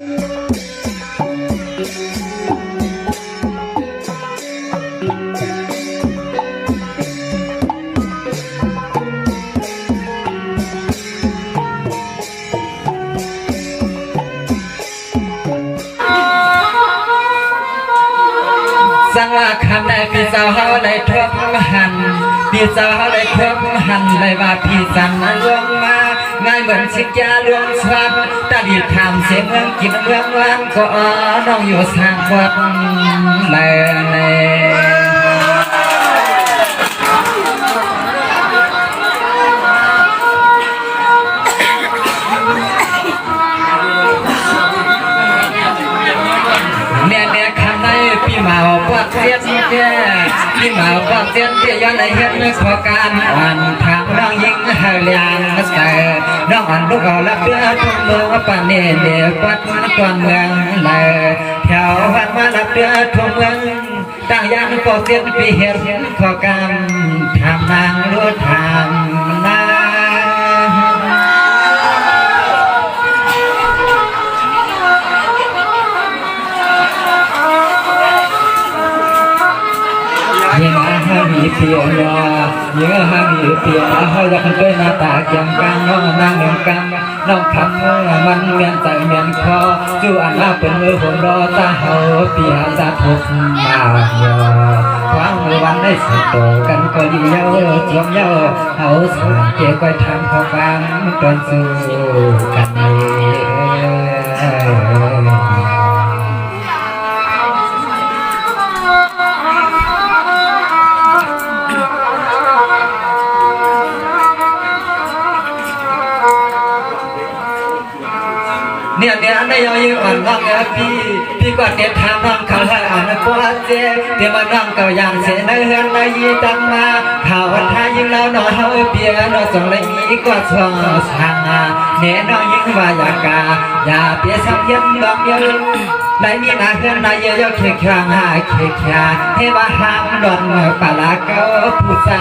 สังว่าคำในพี่สาวเขาได้ทบหันพี่สาวเขาได้ทบหันเลยว่าพี่สันลวงมาง่ายเหมือนชิกยาลวงสวัสดิ์ตาดีทำเสียเมืองกินเมืองวันก็น้องอยู่สร้างวัดเลยพี่มาปวดเสียนแก่พี่มาปวดเสียนเตี้ยย้อนในเฮ็ดในขอการอ่อนทางน้องยิงเลียงใส่น้องอ่อนลูกเอาลับเดือดทุ่งเมืองป่านนี้เดี๋ยวปัดมันก่อนเมืองเลยแถววันมาลับเดือดทุ่งเมืองตั้งยันปวดเสียนพี่เฮ็ดขอการทำนางรู้ทำนามีเพียงว่าเยอะมีเพียงเขาอยากด้วยหน้าตาเกี่ยงกันน้องนางเหมือนกันน้องคำมันเมียนใจเมียนคอจู่อันน่าเป็นมือผมรอตาเขาเปียจะทุกมาเยอะความมือวันได้สุดโตกันก็ดีเยอะจวมเยอะเขาสั่งเกี่ยวกับทำข้อความตอนสู้กันเนี่ยในยอยือ่อนน้องพี่ก็เด็ดทางน้องเขาให้อ่อนปวดเจ็บเดี๋ยวมาน้องก็อย่างเสียในเฮือนในยีตังมาข่าววันท้ายยิงเราหน่อยเฮาเปียน้องส่งเลยมีก็ช่องทางเนี่ยน้องยิงว่าอย่าเปียสักเย็นดอกเยอะในมีนาเฮือนในเยอะเขียคางเขียให้ว่าห้ามดอนปลาเก้าผู้ใจ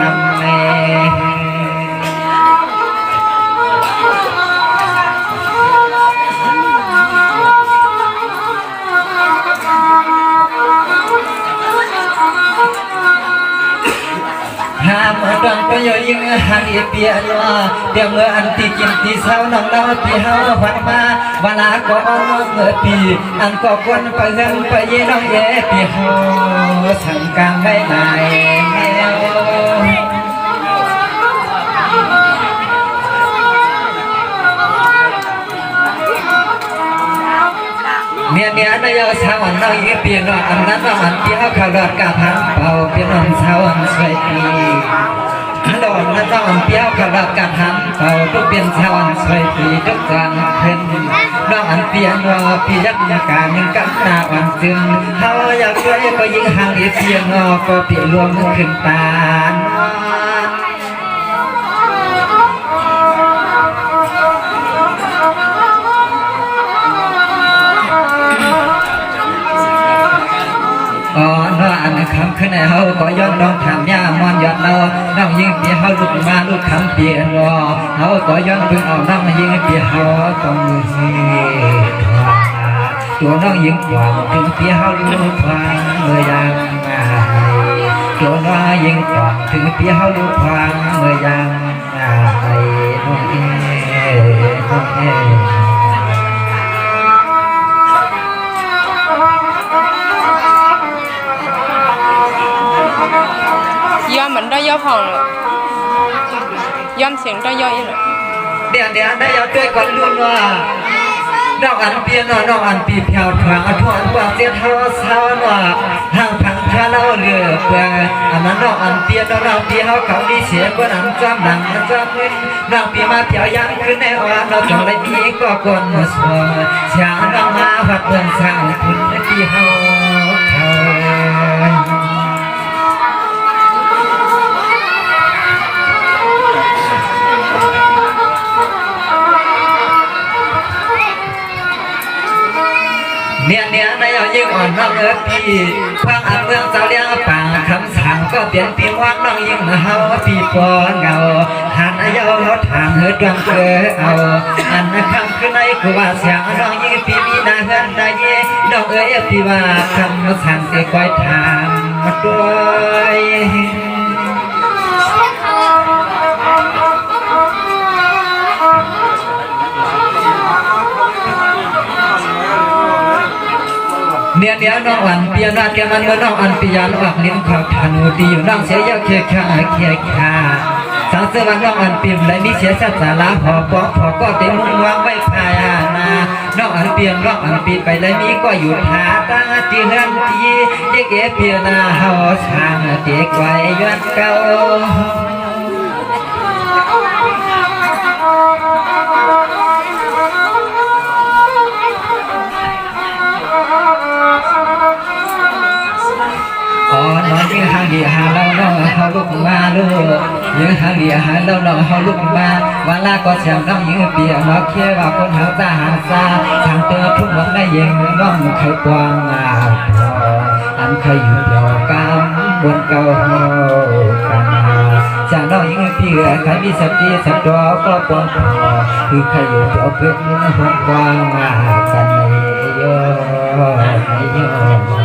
นำแน่ดังก็ยังยิงหันเปียนว่าเดี๋ยวเมื่ออันที่กินที่เช้าน้องเราพี่เฮาฝันมาเวลาก็เมื่อปีอันก็ควรไปเงินไปเย็นน้องเย่พี่เฮาสั่งกลางไม่ไหนเนี่ยนายสาวน้องยิ่งเปลี่ยนว่าอันนั้นว่าอันที่เขาข่าวดอดกาพันเป่าเปลี่ยนอันสาวอันสวยปีดอนนั้นต้องอันเปี้ยวข่าวดอดกาพันเป่าทุกเปลี่ยนสาวอันสวยปีทุกจางขึ้นน้องอันเปลี่ยนว่าปียักษ์การยังกันหน้าอันจึงเขาอยากช่วยก็ยิ่งห่างอีเพียงก็เปลี่ยนรวมขึ้นตาคำขึ้นในเฮาก็ย้อนน้องถามย่ามอนยอดเราน้องยิงเปียเฮาลุกมาลุกคำเปียรอเฮาก็ย้อนพึ่งเอาน้องยิงเปียเฮาต้องมือตัวน้องยิงหวังถึงเปียเฮาลุกฟังเมื่อยางตัวน้องยิงหวังถึงเปียเฮาลุกฟังเมื่อยางน้องย้อมเหมือนได้ย่อผ่องเลยย้อมเสียงได้ย่ออีกเลยเดี๋ยวได้ย่อด้วยก่อนลุ้นว่าน้องอันเปียน้องอันปีเพียวทางทวนกว่าเสียเท่าเช้าว่าห่างพังพระเล่าเรือเปลืออันนั้นน้องอันเปียน้องเปียเขาดีเสียกว่านั้นจำหนังจำเงินน้องปีมาเพียวยังขึ้นในอ่อนเราจงได้มีก็กวนมาสวยเช้าน้องมาพัดเพื่อนสร้างคุณที่เฮา เนี่ยในเอายิ่งอ่อนน้องเอ๋ยพี่ฟังอันเมืองเจ้าเลี้ยงป่าคำสั่งก็เปลี่ยนปีว่างน้องยิ่งเฮาพี่ปอเงาหันอายเขาทางเฮือดวงเกอเอาอันคำคือในกูว่าเสียงน้องยิ่งพี่มีนาเฮือนได้เย่น้องเอ๋ยพี่ว่าคำสั่งเกคอยถามมาด้วยเนี่ยน้องอันเปียนาแกมันเมื่อน้องอันปียานออกลิ้นขอบธนูดีอยู่น้องเสียยาเคียขาสังเสวันน้องอันปีมเลยมีเสียสัตสาระพอก็เต็มมุ่งวางไว้พายานาน้องอันเปียนน้องอันปีไปเลยมีก็อยู่หาตาจีเฮือนจีเด็กเปียนาเฮาสร้างเด็กไว้ย้อนเก่าน้องยังหางดีหาเราน้องเขาลุกมาลูกยังหางดีหาเราน้องเขาลุกมาวันละก็เสียงน้องยิงเปียน้องเคี้ยวว่าคนหาตาหาซาทางเตอทุกวันได้ยังน้องเคยกวางอันเคยอยู่เดียวกันบนเก่ากันจากน้องยิงเปียใครมีสติสักตัวก็ปนคือใครอยู่เดียวเพื่อนหัวกวางกันไม่ยอม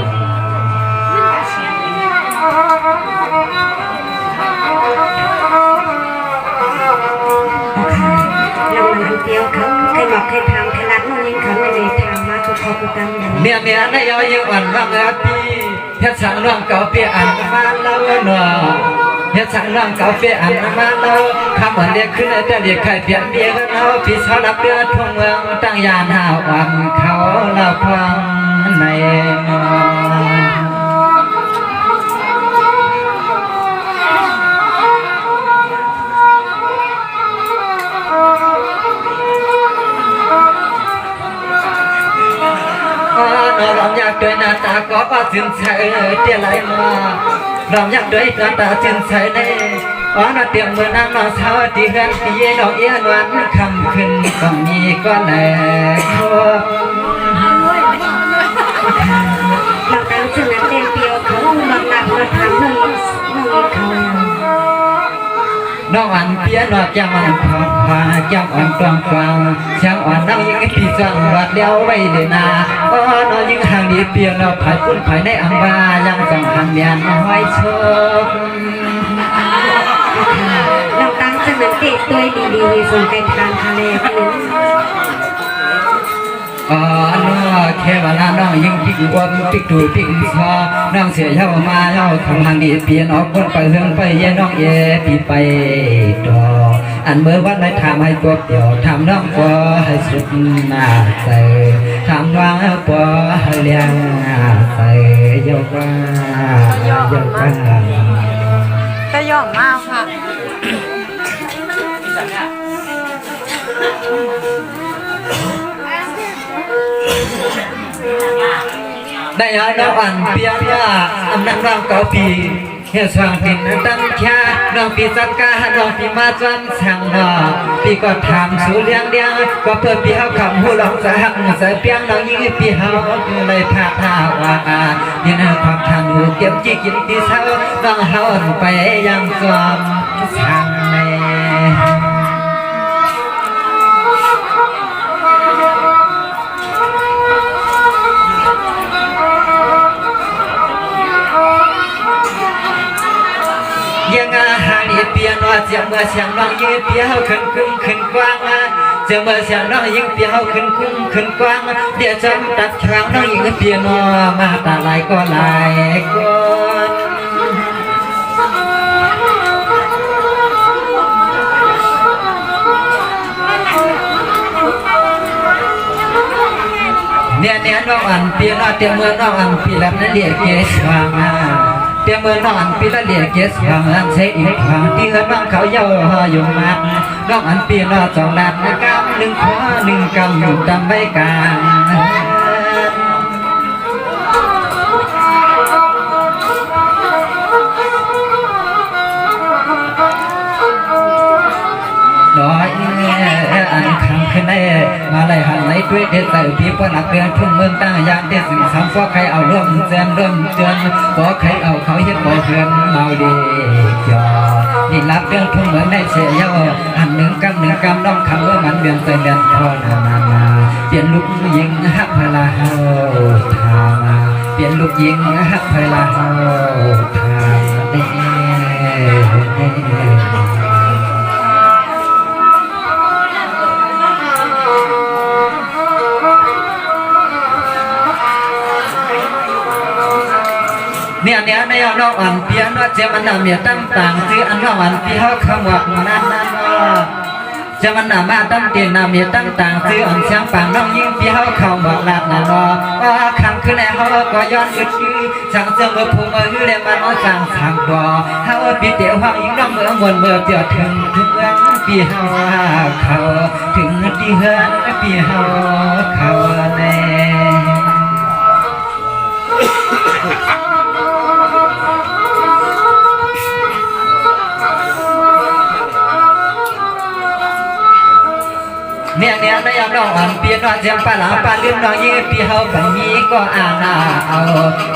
เดียวเขาเคยบอกเคยทำขนาดน้องยิงเขาไม่ได้ทำมาทุกข้อทุกการเนี่ยในเอายังอ่อนว่างแล้วพี่เฮ็ดสั่งน้องเก่าเปียอันมาเล่าหน่อเฮ็ดสั่งน้องเก่าเปียอันมาเล่าคำวันเดียขึ้นแต่เดียใครเปลี่ยนเดียกันเอาพี่สาวรับเรือทุ่งเมืองตั้งยานหาวันเขาเล่าฟังในเราอยากด้วยหน้าตาก็ว่าสินใส่เตี้ยไหลมาเราอยากด้วยหน้าตาสินใส่ในอ๋อน่าเตรียมมือนางน้องสาวที่เฮือนที่น้องเอียนวันคำขึ้นก็มีก็แหลกเราตั้งชื่อนั้นเต็มเดียวเขาบังหนักมาทำน้องเขา น้องอันเปียนอดจังมันพอพาจังอ่อนกลางกลางช่างอ่อนน้องยิงพี่จังวัดเลี้ยวไว้เดนาอ๋อน้องยิงห่างดีเปียนอภายคุ้นภายในอังบายังจังหันเมียนห้อยชกเราตั้งชื่อนั้นเต็มตัวดีๆส่งไปทางทะเลไปอ๋อน้องแค่ว่าน้องยิงพิกอ้วนพิกดูพิกซอน้องเสียเย้ามาเย้าทำทางดีเปลี่ยนออกคนไปเฮืองไปเย่น้องเย่ปีไปดออันเมื่อวันได้ทำให้ตัวเดียวทำน้องก็ให้สุดหน้าใส่ทำว่างก็ให้เลี้ยงใส่เย้าว่าจะยอมมากค่ะได้ยาน้องอันเปียว่าอำนาจน้องเก่าปีเฮียสว่างปิ่นตั้งแค่น้องปีสักกาน้องปีมาจำสั่งน้องปีก็ทำสู่เลี้ยงเดียงก็เพื่อปีเขาคำหูหลงสะหักสะเปียงน้องยิ่งปีเขาเลยพาพาว่ายินความทางหูเก็บจีกินที่เช้าน้องเขาไปยังจอมสั่งในยังอาหารเปียนว่าเสียงเมื่อเสียงน้องยิ่งเปียเขาขึ้นกว้างเสียงเมื่อเสียงน้องยิ่งเปียเขาขึ้นกว้างเดี๋ยวจะตัดช่างน้องยิ่งเปียนมาตาลายก็ลายก้นเนี่ยน้องอันเปียนเตียงเมื่อน้องอันปีแล้วนั่นเรียกเกสวางเตียงเมื่อน้องอันปีละเรียกเกสวางอันเสียอีกวางที่เงินน้องเขาเย้าอยู่มากน้องอันปีนสองด้านกำหนึ่งขวาหนึ่งกำอยู่ตามใบกาน้อยอันคำ ขึ้นในมาเลยหันไหลด้วยเด็ดใส่พี่ปนักเดือนทุ่งเมืองตั้งยานเด็ดสิ่งซ้ำฟ้าใครเอาร่วมเตือนร่วมเตือนบ่ใครเอาเขาเฮ็ดบ่เพื่อนเมาดีจอนี่รับเรื่องทุ่งเมืองได้เสียเยาอันหนึ่งกำน้องคำว่ามันเดือนเตือนเดือนพอนาเปลี่ยนลูกยิงฮักพลาเฮาทาเปลี่ยนลูกยิงฮักพลาเฮาทาเด้เนี่ยในน้องอันเปียนว่าเจ้ามันน่ะเมียตั้งต่างที่อันน้องอันเปียเขาคำว่านั้นเจ้ามันน่ะมาตั้งเตียนน่ะเมียตั้งต่างที่อันเสียงปังน้องยิ่งเปียเขาคำว่าลาดน่ะนอคำขึ้นในเขาก็ย้อนอึดช่างเสื่อมผู้มือเรียกมันสั่งสั่งบ่เขาปีเตียวเขายิ่งน้องเมื่อมวนเมื่อเปียถึงปีเขาเขาถึงที่เฮือนปีเขาเขาแน่เนี่ยในยามน้องอันเปียนว่าเจียมปลาหลาปลาลืมน้องยี่ปีเฮาแบบนี้ก็อ่านเอา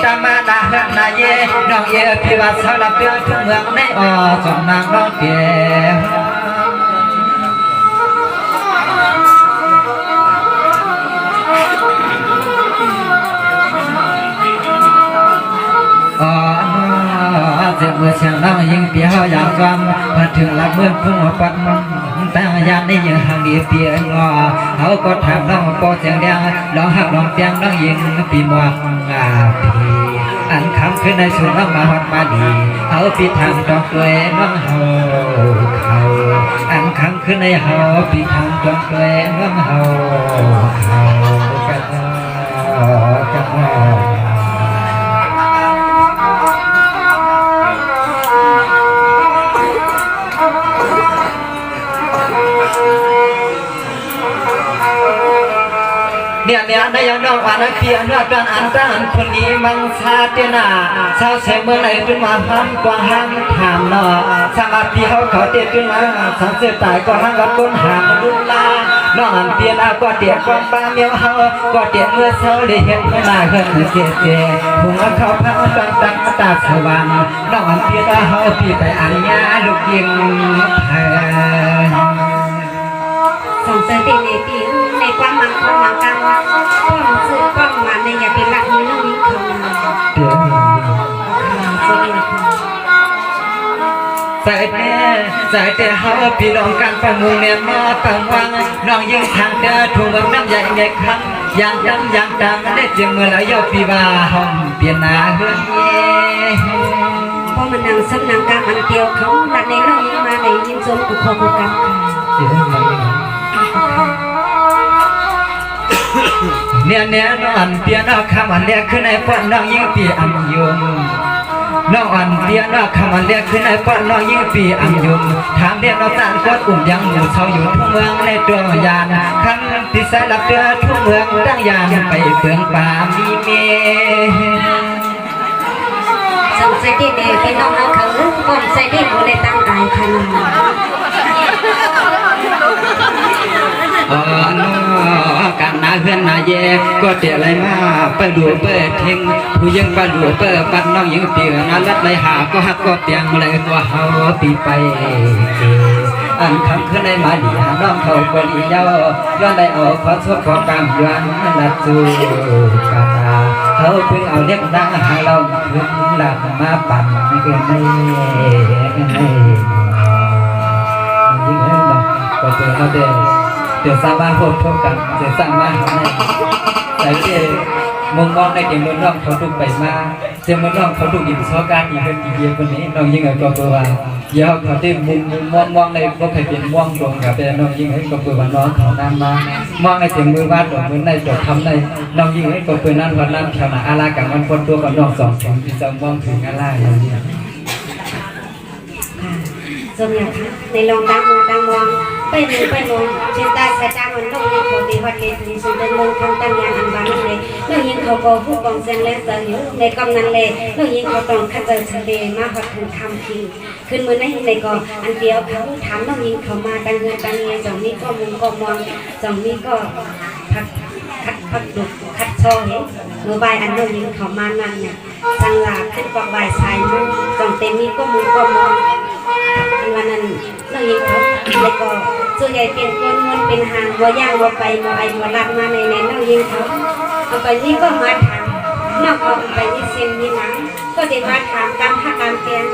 ตามาดาเฮือนนาเย่น้องเย่พี่ว่าสาวลับเดือดทุกเมืองในอ่อจอมนางน้องเปียเจ็บเมื่อเชียงน้องยิ่งเปียเฮาอยากฟังพอถึงหลักเมืองพุ่งมาปัดตั้งยานได้ยังห่างดีเปียงอเขาก็ถามน้องปอเสียงแดงร้องหักร้องเตียงน้องยิงปีมวงพีอันคำขึ้นในชุดน้องมาฮอดมาดีเขาปีทางดอกด้วยน้องเฮาเขาอันคำขึ้นในเฮาปีทางดอกด้วยน้องเฮาเขาเนี่ยในยังน้องอันเปียนว่าการอันตั้งคนนี้มังชาเตนาชาวเสเมื่อไหร่จนมาห้ามกว่าห้ามถามเนาะสามาปีเขาเตียจนมาสังเสตายก็ห้ามกับคนหามดุลาน้องอันเปียนก็เตียความป้าเมียวเฮาก็เตียเมื่อเช้าได้เห็นเมื่อหน้าเฮือนเสียเจหุงเขาพังตั้งตาสว่างน้องอันเปียนเฮาปีไปอันยาลูกยิงส่งเสริมในปีในความมั่งคงมั่งคั่งป้องซื้อป้องมันในอย่าเป็นหลักมือน้องยิ่งเขาใส่แต่เฮาพี่น้องกันประมุงเนี่ยมาตั้งวังน้องยิ่งทางเด้อทุ่งเมืองน้ำใหญ่ใหญ่ครั้งอย่างดำได้เจียงเมื่อไรยกปีว่าห้องเปลี่ยนหน้าเฮือนเย่เพราะมันนางสำนักการมันเกี่ยวเขาหลักในน้องยิ่งมาในยิ่งสมกุคกุกันเนี่ยน้องอันเปียน้องคำอันเรียกขึ้นในป้อนน้องยิ่งปีอันยุมน้องอันเปียน้องคำอันเรียกขึ้นในป้อนน้องยิ่งปีอันยุมถามเรียกน้องตาลกอดอุ่มยังหมู่เชาอยู่ทุ่งเมืองในตัวยานคำที่สายหลับเดือทุ่งเมืองตั้งยานไปเปลืองป่ามีเมส่งใส่ที่เด็กพี่น้องเอาเขาก่อนใส่ที่กูเลยตั้งใจขนาดการนาเฮือนนาเย่ก็เตะอะไรมาไปดูเปิดทิ้งผู้ยังไปดูเปิดปัดน้องยังเตียงานรัดไรหาก็หักก็เตียงเลยก็เฮาปีไปอันคำขึ้นในมาดีน้องเขาก็ดีเย้าย้อนได้เอาขอโทษขอกรรมย้อนนัดจูกันเขาเพิ่งเอาเล็กดังหาเราเพิ่งหลับมาปั่นไม่เกินไม่ยิ่งให้เราก็เจอเขาเดี๋ยวสร้างบ้านพบกันเดี๋ยวสร้างบ้านเขาในใส่เจมุมมองในเกมน้องเขาถูกไปมาเจมน้องเขาถูกอินซ้อการอีกเป็นกี่เดือนคนนี้น้องยิ่งเอาตัวว่าเยอะเขาที่มุมมองในพวกใครเป็นม่วงดวงกับเป็นน้องยิ่งให้กับตัวน้องเขานำมามองในเสียงมือวาดดอกมือในจดทำในน้องยิ่งให้กับตัวนั้นวันนั้นแถวหน้าอาลากับมันคนตัวกับน้อง2 ที่จะมองถึงอาลาอย่างนี้ส่วนใหญ่ในลองตั้งมอง ไปลงเช่นตาสะจางมันต้องมีคนดีวัดเลสีสุดเดินลงทางตั้งยานอันบานเลยน้องยิงเขาก็ผู้กองเซนเลสเตอร์อยู่ในกำนันเลยน้องยิงเขาต้องขัดเดินทะเลมาหัดถึงคำพิงขึ้นมือในในก็อันเดียวเขาถามน้องยิงเขามาตั้งเงินตั้งเงินสองนี้ก็มุงก็มองสองนี้ก็พักดุคัดโซ่เห็นเมื่อใบอันน้องยิงเขามานั่นเนี่ยสังลาขึ้นกว่าใบสายมุงสองเต็มนี้ก็มุงก็มองอันวันนั้นน้องยิงเขาแล้วก็ส่วนใหญ่เป็นคนเงินเป็นหางวัวย่างวัวไปวัวไอวัวลักมาในน้องยิงเขาเอาไปนี่ก็มาถามนอกเอาไปนี่เซนนี่หนังก็จะมาถามการหักการเตียน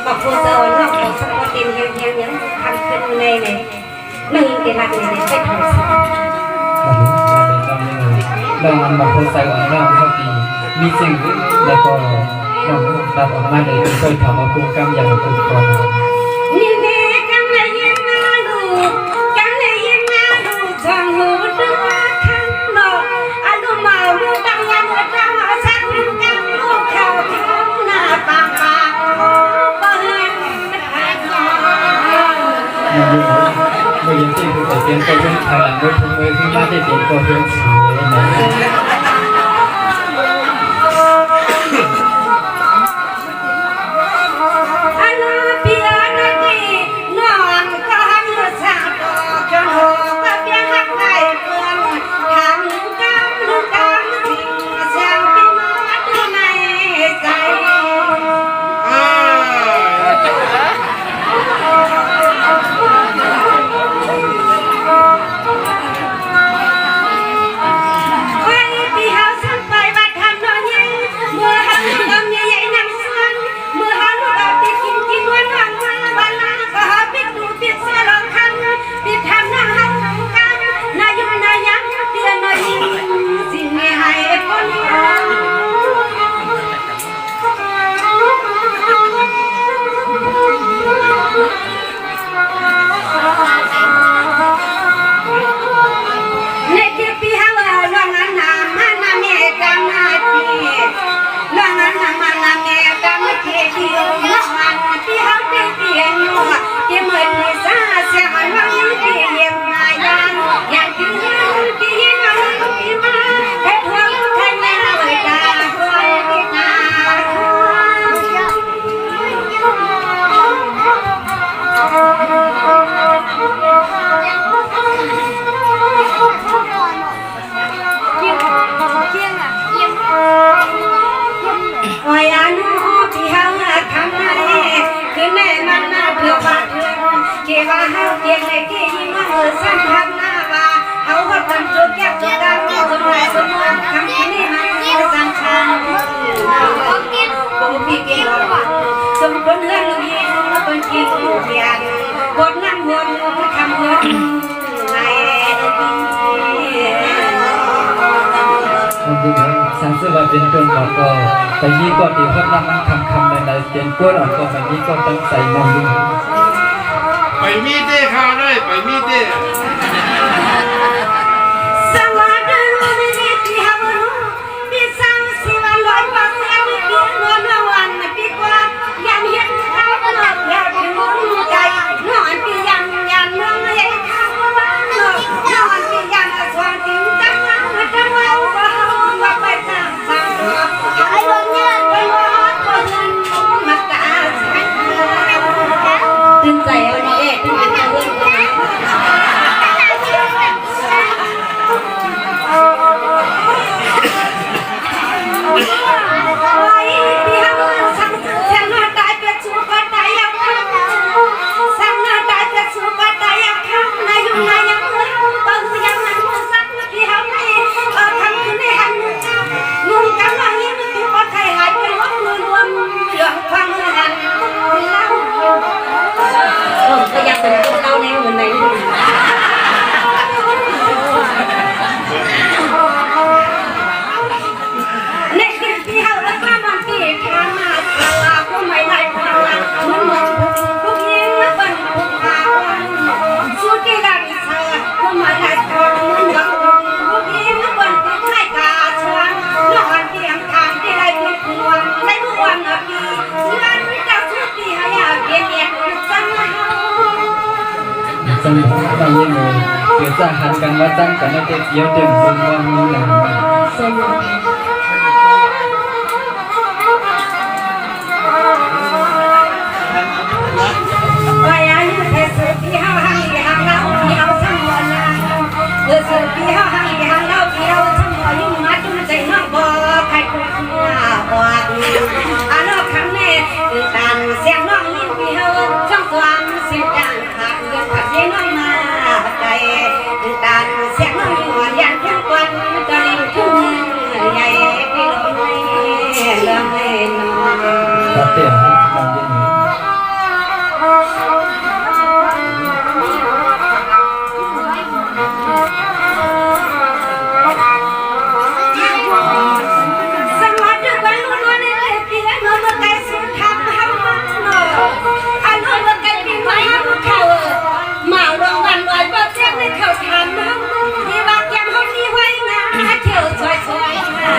บอกผู้สอนนอกเขาสักคนเต็มยังยังทำขึ้นในเลยน้องยิงเตียนรักในไปถูกเราอันบอกคนใส่ของเราเขาดีมีสิ่งแล้วก็น้องรับออกมาเลยเคยทำมาคุ้มกำอย่างคุ้มครองนี่แม่กันเลยยังน่าดูกันเลยยังน่าดูทางหูดึงข้างนอกอารมณ์มาลูกตั้งยันหัวใจมาสักนึงกันลูกเขาท้องหน้าปากเปิดเมื่อยังที่ผู้แต่เตียนก็เป็นภายหลังด้วยทุกมือที่มาที่ตีก็เป็นสวยนะสังเกตว่าเป็นคนบอกก็แต่ยี่ก็ดีเพราะน้ำมันคำในเป็นกล้วยอ่อนก็แบบนี้ก็ต้องใส่น้ำลึงไปมีเต้ข้าวได้ไปมีเต้สวัสดีที่ฮาบุรุพี่สาวสิวันลอยปักแอมพี่นวลวันพี่กว่ายังเห็นเขาตลอดอยากถึงใจนอนพี่ยังเมืองใหญ่ข้างบ้านนอนพี่ยังสว่างถึงจังหวะจังหวะว่าไปตามสั่งไอ้คนเงินไปรอคนมาตาตื่นใจเอาเนาะตื่นใจเอาเรื่อง จะหันกันว่าจังกันไม่ได้เกี่ยวเต็มบนวันนี้นะ ว่าอย่างนี้แค่สืบพี่เฮาหังพี่เฮาเล่าพี่เฮาทั้งหมดนะสืบพี่เฮาหังพี่เฮาเล่าพี่เฮาทั้งหมดยิ่งมาจุนใจน้องบ่ใครคนหน้าบ่อันนั้นคำนี้ตันเสียงน้องยิ่งพี่เฮาช่องความเสียงดังหักยังขัดใจน้องมาใจตันเสียงน้องยิ่งว่ายันทุกวันตอนนี้ทุ่งใหญ่พี่ลมเลื่อมให้น้อง ตัดเตี้ยให้มองยังไง สมัครด้วยวันล้วนๆเลยเพียงเมื่อไกลสุดทางเฮามันเนาะอันเมื่อไกลปีไว้เขามาโรงวันลอยบ่เจ็บในเขาทำน้ำที่ว่าแก้มเฮามีไว้นะเที่ยวสวยๆมา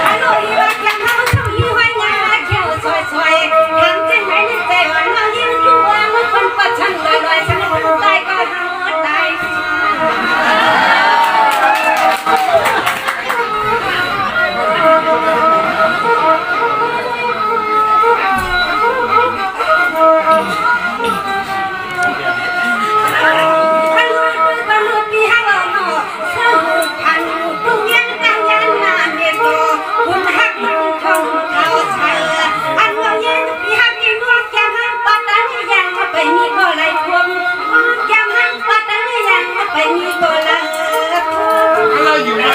อันที่ว่าแก้มเฮามีไว้นะเที่ยวสวยๆทางใจไหนในใจว่าน้องยิ้มอยู่ว่ามันคนประชันลอยๆฉันคนตายก็เฮาตาย อะไรอยู่ไหน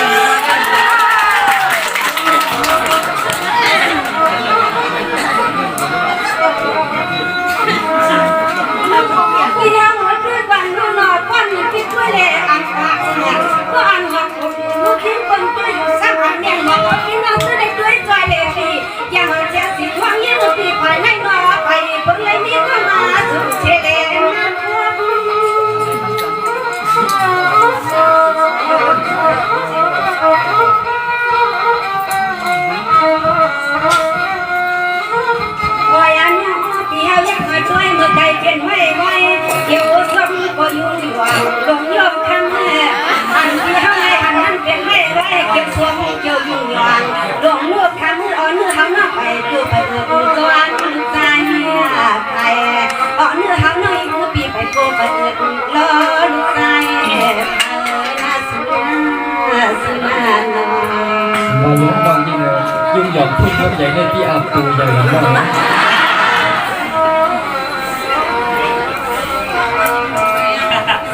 พี่เดียวหัวด้วยวันนอนนอนก้อนหนึ่งพี่ช่วยเลยอันหักเนี่ยก็อันหักคนลูกทิ้งคนตัวอยู่สักอันเนี่ยบอกว่าพี่น้องจะได้ด้วยจอยเลยพี่อย่างเจ้าสิทวงยิ่งพี่ไปให้นอไปเพิ่งเลยมีก็มาสุดเฉลี่ยนะว่าอย่างนี้พี่เฮาอยากมาช่วยเมื่อใจเปลี่ยนไม่ไหวเดี๋ยวสมก็อยู่ที่ว่าลงยอมคันแม่อันที่เฮาให้อันนั้นเป็นไม่ไหวเก็บส่วนเกี่ยวอยู่อย่างลงเลือกคันมืออ่อนมือเฮาหน้าไปดูไปเมื่อตัวอันใจไปอ่อนมือเฮาหน้ามือปีไปโกไปเมื่อล้อลูกใจน่าสุนานา มายุ่งมองยังไงยุ่งหยอกทุ่งก็ใหญ่ในพี่อาปูใหญ่หรือไม่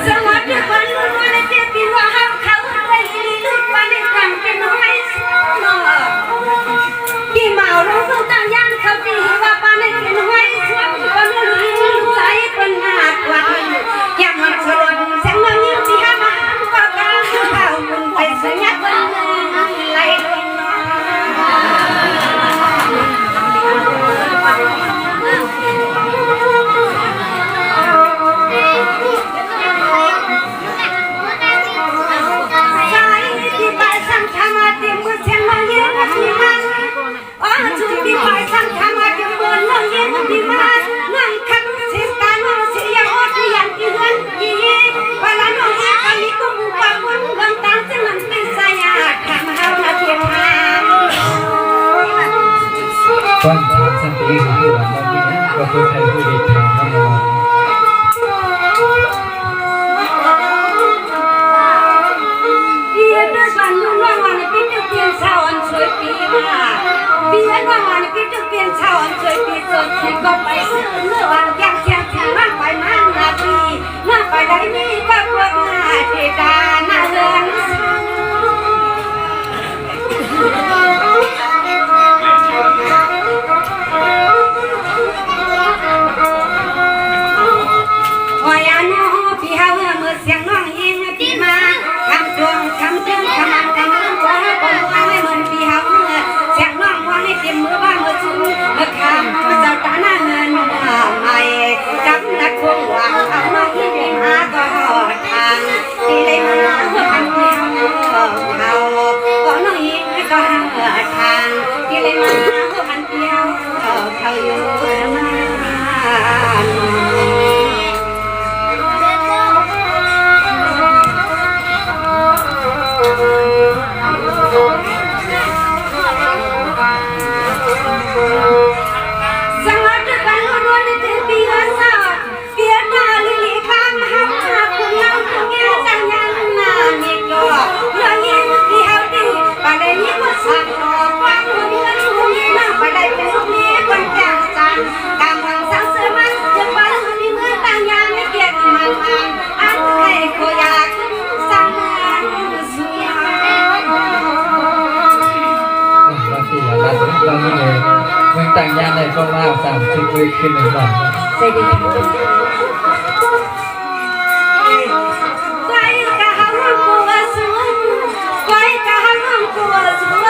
สวัสดีคนรุ่นวันเจ็บปีว่าเขาไปลุกวันนี้กันเป็นน้อยเนาะกี่เมาลงสู่ต่างย่านเขาดีว่าปานนี้เป็นน้อยสวมคนลุยลุกใส่คนหน้ากว่าอย่ามาสลดเสียงน้องยิ้มที่ห้ามาก็กางเข้ามุนไปสัญญาคนไหลลงน้ที่ไปสังขารมาเตรียมมือเชียงมาเย็นที่มันอ๋อชุดที่ไปสังขารมาเตรียมมือน้องเย็นที่มันนั่งคัดเสียการน้องเสียงอดที่ยันที่เฮือนยี่เวลาน้องเย็นคนนี้ก็บุกว่าคนบางตามจะมันเป็นสายาทำเฮาละเทียมหา ฟังทางสันติของหลวงมาที่นี่ก็คือใครผู้เด็กทางทั้งหมด Biar dosan lulangan pintu pian sawan soi pima. Biar lulangan pintu pian sawan soi piso siko pai luang yang siang siang pai mana pi. Nah pada ini bapak na kita na len. Wayano pihak musiang nong ing pima. Cam chuông cam ăn cam ăn quá còn ai mình đi học chặt non hoa này tìm mưa ba mưa chung mưa cam sao trả na hơn mày cắm đặt khuôn hoàng áo nó khi tìm hà có ยขึ้นหนึ่งบาท ใจดีไว้กะหังกัวสัวไว้กะหังกัวสัว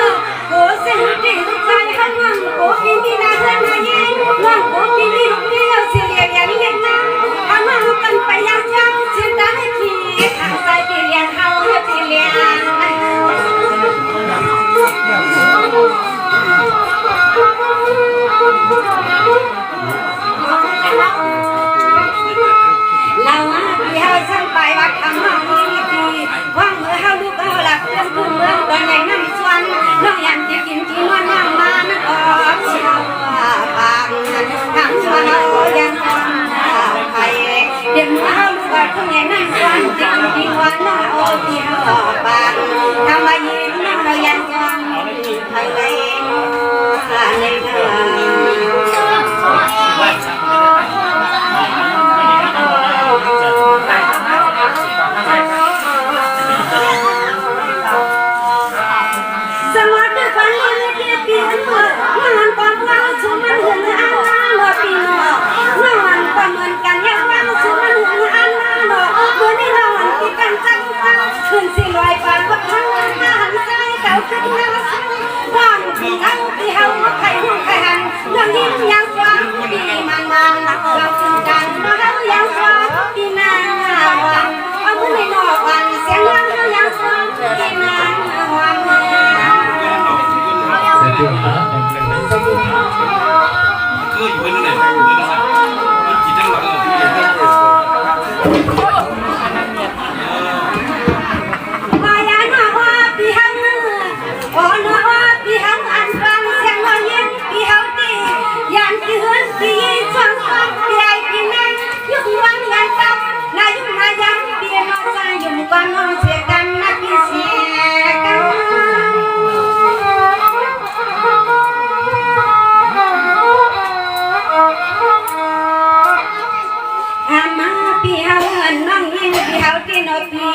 โกเส้นดีใจหังโกปีมีนาเฮือนนาเย็นน้องโกปีมีลูกเดียวเสียเรียนเรียนนะหังกันไปยังยังเสียดายขี้ทางใจปีเลี้ยงเฮาปีเลี้ยงเราพี่เฮาสั่งไปวัดคำน้องมีดีว่างมือเฮาลูกเฮาหลักเรื่องพื้นเมืองตอนใหญ่น้ำสวนน้องยันที่กินที่นวลนั่งมานั่งออกเช้าปากทางสวนเฮายังทำไข่เดี๋ยวมือเฮาลูกเฮาตอนใหญ่น้ำสวนที่กินที่นวลน้องเอาที่เฮาปากทำมายิ้มน้องเรายังทำไข่ในเธอสวัสดีคนเลี้ยงเลี้ยงปีนหัวนอนความว่าชูมันหุ่นอันน่าหล่อปีนอนอนความเหมือนกันยังว่าชูมันหุ่นอันน่าหล่อเมื่อนี้นอนที่กันจังจังขึ้นสิลอยฟ้าก็ทั้งมาหันใจเก่าขึ้นมาสั่งวันที่เฮาที่เฮาใครหุ่นใครหันยังยิ้มยังฟังดีมันเราถึงกันมาเฮายังฟังดีนางวันเอามือในนอกวันเสียงยังยังฟังดีนางวันเดี๋ยวนะ คืออยู่เป็นอะไรอยู่เป็นอะไรมันกินจังหวะว่าอย่าหน้าว่าพี่หังโอ้หน้าว่าพี่หังอันฟังเสียงน้อยเย็นพี่เฮาตียันที่เฮือนที่ฟังฟังพี่ไอ้พี่แม่ยุ่งวันงานกับนายยุ่งนายยังพี่น้องใจยุ่งกันน้องเสียกันนักพี่เสียกันมาพี่เฮาน้องยิ้มพี่เฮาที่นอพี่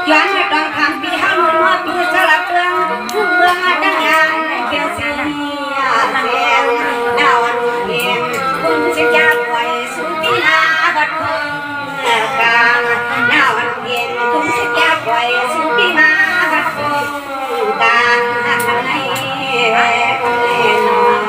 ย้อนไม่ต้องทำพี่เฮาหนุ่มพี่สลับเรื่องผู้เมืองดังงานเกี่ยวเสียเสียงดาวเพียงคุณจะยากไว้สุปีนาบัดคงกลางดาวเพียงคุณจะยากไว้สุปีนาบัดคงกลางในนอน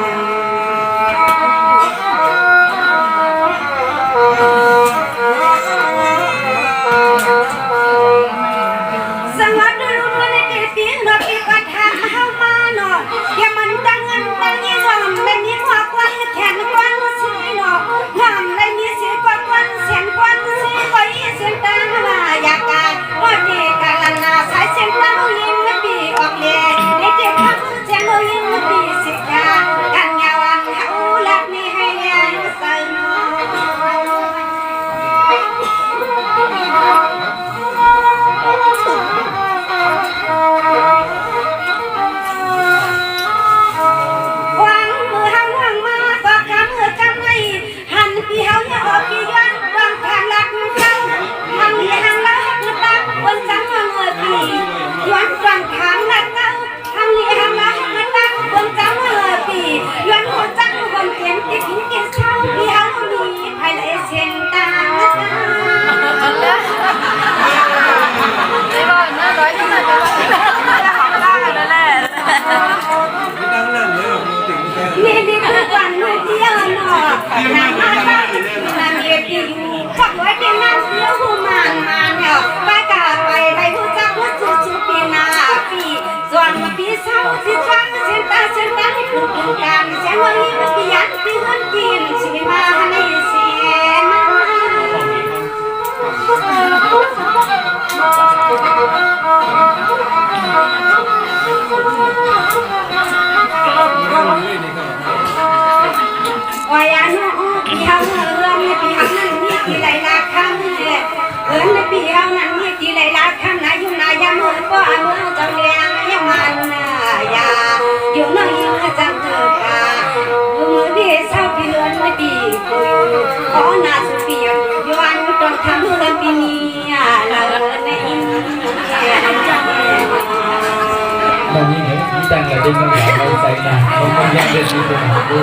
สวัสดีลูกในเกปีนอปีกัดหาเฮามาเนาะอย่ามันดังเงินดังยี่หวังได้มีหัวควันแขนควันสีเนาะหวังได้มีสีควันเสียงควันสีไว้เสียงตามาอยากการว่าเด็กกะลันนาสายเสียงตายิงไม่ปีออกเลยในเด็กพักเสียงยิงไม่ปีสิกากันยาวันเฮาลักมีให้ยังใส่เนาะวางมือหังวางมาก็กำมือกันไว้หันพี่เฮาอย่าออกพี่ย้อนวางทางลักมือเจ้าหังอย่าหังลักมือตาบนจังวางมือพี่ย้อนวางทางลักเจ้าหังอย่าหังลักมือตาบนจังวางมือพี่ย้อนหัวจังบนเตียงที่กินเกี่ยวเช้าพี่เฮามีให้เลยเส้นตาไม่บอกนะร้อยที่ไหนจะบอกจะของล่างกันนั่นแหละ นี่ดีคือวันลูกเที่ยวเนาะนางมาบ้านนางเรียกอยู่ขับรถเป็นนั่งเที่ยวหูมันมาเนี่ยไปกาไปได้ผู้จักผู้สุปีนาปีส่วนมาปีเศร้าที่ฟังเส้นตาที่ผูกกันเสียงวันนี้มันปียันที่เงินกินสิมาในเสียมาว่าอย่าหนูพี่เฮาเฮือนพี่เฮานั้นมีกี่หลายลักคำเฮือนพี่เฮานั้นมีกี่หลายลักคำนาอยู่นายามือก็เอามือจังเลี้ยงยังมันอย่าอยู่น้อยจังเถิดกามือพี่เศร้าพี่เฮือนไม่ปีกุยขอหน้าสุเปียย้อนต้องทำเฮือนปีนี้ละในอินตอนนี้เห็นพี่จังเลยดิ้งกันหาเราใส่หนาเขาไม่ยังเด็ดดีกว่าดู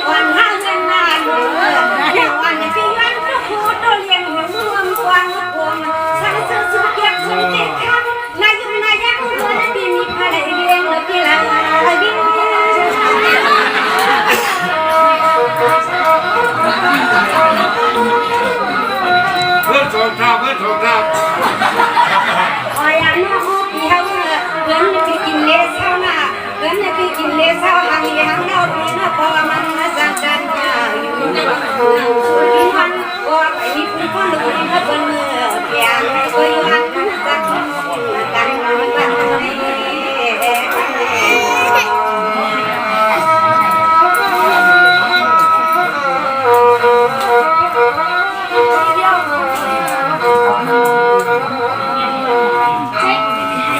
วันห้าเงินนานอย่างวันที่วันก็คูตัวเลี้ยงหัวรวมวางกวงฉันซื้อสุเกียบสุเด็กข้างนายยุ่งนายยักษ์เงินปีมีพลังเลี้ยงแล้วพี่ละวิ่งเพื่อนสงครามเพื่อนสงคราม อ๋ออย่างน้องพี่เขาเพื่อนไปกินเลสเท่าน่ะเพื่อนไปกินเลสเท่าหางเลี้ยงเราพี่น่ะเพราะว่ามันมาสั่งกันอยู่ที่มันก็ไปมีคุณพ่อหนุ่มเขาเป็นเพียงก็อยู่อันนั้นสักกันมัน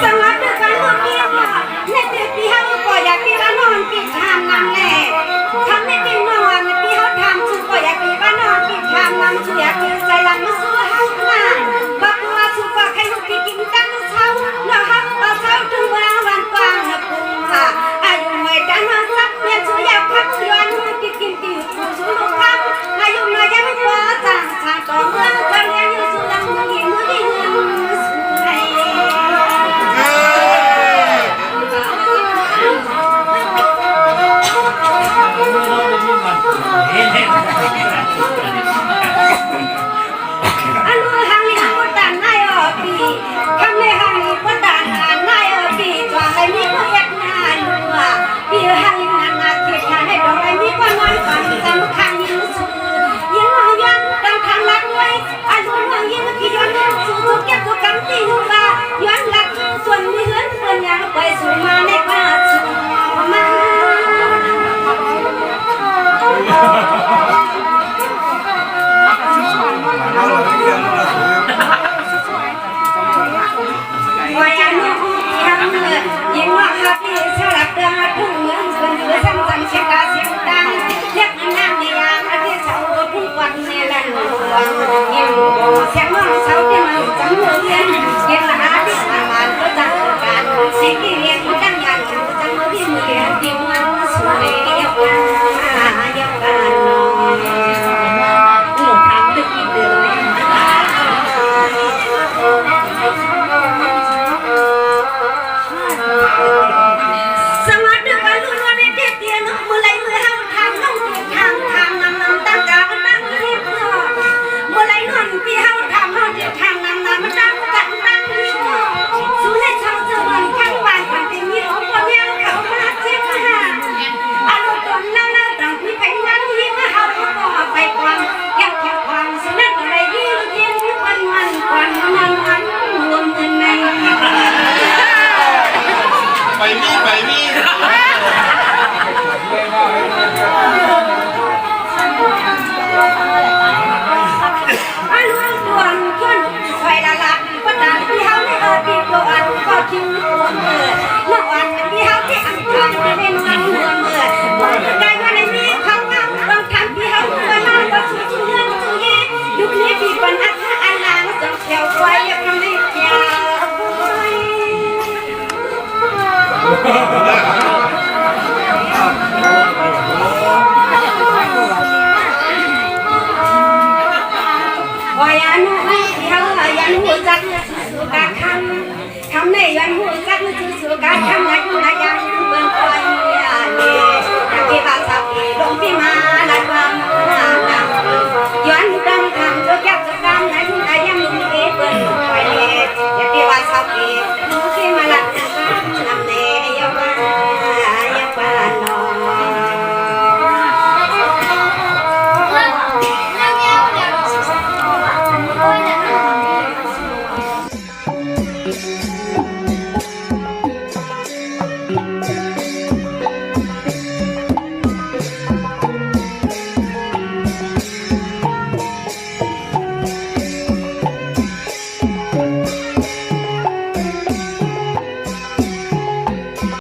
สังกัดด้วยกันหมดเพียงว่าในปีที่เขาก็อยากที่ว่านอนปิดทางนั่นแหละทำในปีนอนที่เขาทำคือก็อยากที่ว่านอนปิดทางนั่นคืออยากที่ใจรังมาสู้เขาหน้าบักว่าสุภาพให้ลูกที่กินตั้งเช้าเนาะฮักเอาเช้าถึงวันกว้างนะคุณค่ะอายุไม่ได้มาสักเนี่ยช่วยอยากพักย้อนที่กินตีผู้สูงลูกครับอายุน้อยยังไม่พอต่างชาติต่อเมืองคนเรียนอยู่สุดลำมือดีมือดีเงินสู้ให้อันนู้นทางนี้ก็ด่านนายอปีทำในทางนี้ก็ด่านนายอปีจวงไรมีก็เอ็ดนาลัวปีทางนี้นาเกียรติให้ดอกไรมีก็นอนฝันจำข้างยิงสู้ยิงเอาย้อนดังทางลักไว้อันนู้นเอายิงที่ย้อนสู้ทุกแก่ตัวกันตีหัวย้อนลักส่วนมีเงินเงินยังไปสู่มาในป่า